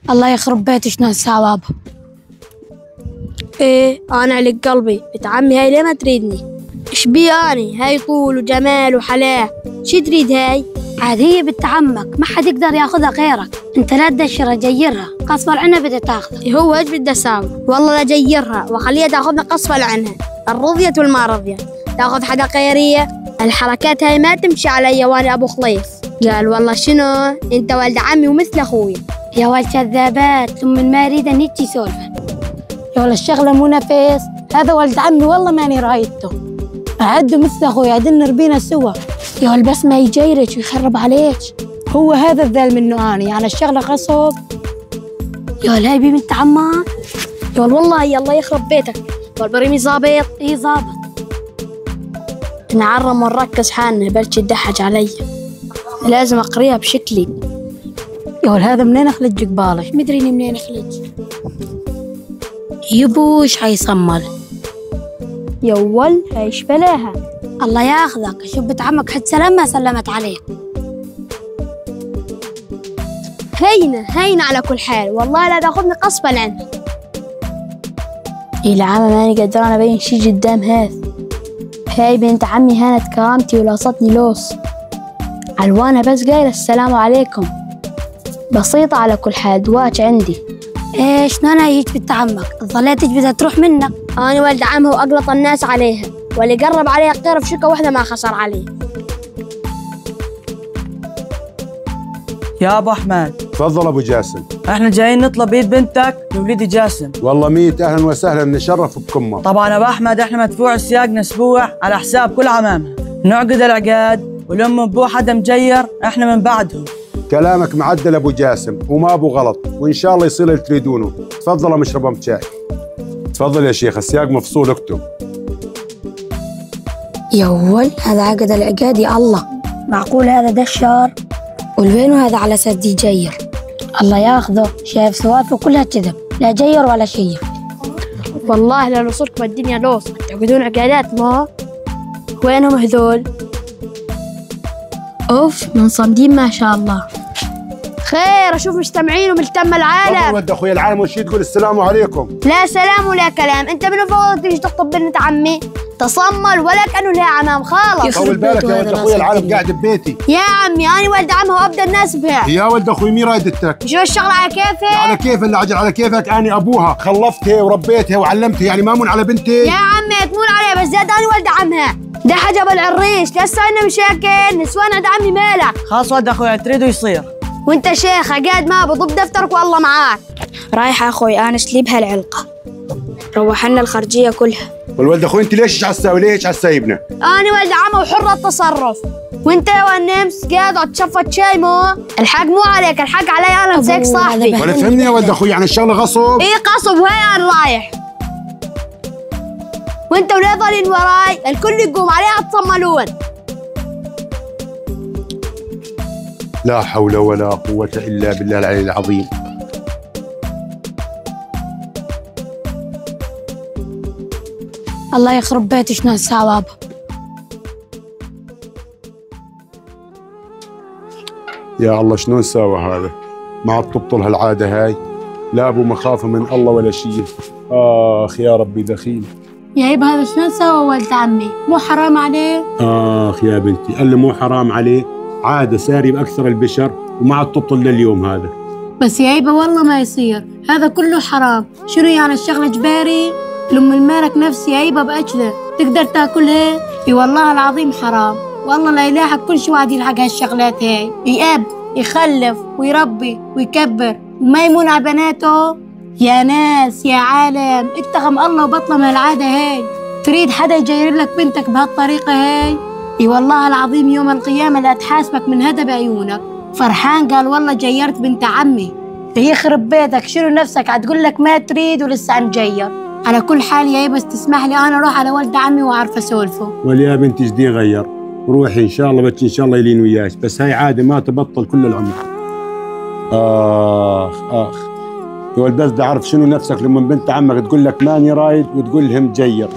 الله يخرب بيتي شنو الثواب. ايه انا عليك قلبي، بنت عمي هاي ليه ما تريدني؟ ايش بي اني؟ هاي طول وجمال وحلاوه، شي تريد هاي؟ عادية بنت عمك، ما حد يقدر ياخذها غيرك، انت لا تدشرها جيرها، قصف العنب بدها تاخذها. إيه هو ايش بدي اساوي؟ والله لا جيرها واخليها تاخذنا قصفا عنها، الرضيت والما رضيت، تاخذ حدا خيريه. الحركات هاي ما تمشي علي وانا ابو خليص. قال والله شنو؟ انت ولد عمي ومثل اخوي. يا ولد كذابات، ثم ما اريد ان هيك سولفه. يا ولد الشغله مو نفس، هذا ولد عمي والله ماني رايته، اعده مثل اخوي، عدلنا ربينا سوا. يا ولد بس ما يجيرك ويخرب عليك، هو هذا الذال منه اني، يعني الشغله غصب. يا ولد هاي بنت عمك. يا ولد والله الله يخرب بيتك، والبريمي ظابط؟ اي ظابط. نعرم ونركز حالنا بلش تدحج علي، لازم اقريها بشكلي. يا ولد هذا منين اخلج قبالك؟ مدريني منين اخلج. يبوش حيصمل. يا ول هايش بلاها. الله ياخذك، شوف بنت عمك حد سلام ما سلمت عليك. هينة على كل حال، والله لا تاخذني قصبا عنها. إيه العامة ماني قدرانة أبين شي قدام هاي بنت عمي هانت كرامتي ولاصتني لوص، علوانها بس قايلة السلام عليكم، بسيطة على كل حال، دواج عندي. ايش شلون هيك بنت عمك؟ ظليتك بدها تروح منك. أنا ولد عمها وأقلط الناس عليها، واللي قرب عليها قرب شكا واحدة ما خسر عليه. يا ابو احمد. تفضل ابو جاسم. احنا جايين نطلب ايد بنتك لوليدي جاسم. والله 100 اهلا وسهلا، نشرف بكمه. طبعا ابو احمد احنا مدفوع سياقنا اسبوع على حساب كل عمامها، نعقد العقاد ولما ابو حدا مجير احنا من بعدهم. كلامك معدل ابو جاسم وما ابو غلط، وان شاء الله يصير اللي تريدونه. تفضل مشربهم شاي. تفضل يا شيخ، السياق مفصول، اكتب. يا ول هذا عقد العقاد، يا الله معقول هذا دشار؟ والوين هذا على اساس دي جير؟ الله ياخذه، شايف سوالفه كلها كذب، لا جير ولا شيء. والله لو صركم الدنيا لوص تعقدون عقادات، ما وينهم هذول؟ اوف من صامدين ما شاء الله. خير اشوف مجتمعين وملتم العالم. تفضل ود اخوي العالم، وش تقول السلام عليكم؟ لا سلام ولا كلام، انت من فضلك تيجي تخطب بنت عمي؟ تصمل ولا كانه لها عمام خالص. طول بالك يا ولد اخوي العالم، قاعد ببيتي. يا عمي انا ولد عمها وابدا الناس بها. يا ولد اخوي مين رايدتك؟ شو الشغله على كيفك؟ على كيف اللي عجل على كيفك، انا ابوها، خلفتها وربيتها وعلمتها، يعني مامون على بنتي. يا عمي تمون عليها، بس زاد انا ولد عمها. ده حاجه بالعريش، لسه عندنا مشاكل، نسوان عند عمي مالك. خلاص ولد اخوي تريده يصير. وانت شيخ قاعد ما بضب دفترك والله معاك. رايح اخوي انس لي بهالعلقه، روح لنا الخرجيه كلها. والولد اخوي انت ليش عساوي، ليش عسايبنا؟ انا ولد عمه وحر التصرف، وانت يا والنمس قاعد اتشفط شاي. مو الحق مو عليك، الحق علي انا، مساك صاحبي. ولا فهمني يا ولد اخوي، يعني الشغله غصب؟ ايه قصب، وهي انا رايح. وانت وليه ظالين وراي؟ الكل يقوم عليها تصملون. لا حول ولا قوة إلا بالله العلي العظيم. الله يخرب بيتي شنو الثواب. يا الله شنو نساوي هذا؟ ما عاد تبطل هالعادة هاي، لا أبو مخافة من الله ولا شيء. آخ يا ربي دخيل. يا يبا هذا شنو سوى ولد عمي؟ مو حرام عليه؟ آخ يا بنتي، قال لي مو حرام عليه، عادة ساري بأكثر البشر وما عاد تبطل لليوم هذا. بس يا يبا والله ما يصير، هذا كله حرام. شنو يعني الشغلة جباري؟ لما المالك نفسي يا يبا بأجله تقدر تاكلها؟ اي والله العظيم حرام، والله لا يلاحق كل شي واحد يلحق هالشغلات هاي، يأب يخلف ويربي ويكبر وما يمون على بناته. يا ناس يا عالم اتقم الله وبطل من العادة هاي. تريد حدا يجير لك بنتك بهالطريقة هاي؟ اي والله العظيم يوم القيامة لا تحاسبك من هذا بعيونك. فرحان قال والله جيرت بنت عمي، يخرب بيتك شنو نفسك عتقول لك ما تريد ولسه مجير. على كل حال يا بس تسمح لي انا اروح على ولد عمي واعرف اسولفه. وليا بنتي جدي غير، روحي ان شاء الله بس ان شاء الله يلين وياك، بس هاي عادة ما تبطل كل العمر. اخ يا ولد بس بدي اعرف شنو نفسك لما بنت عمك تقول لك ماني رايد وتقول لهم جير.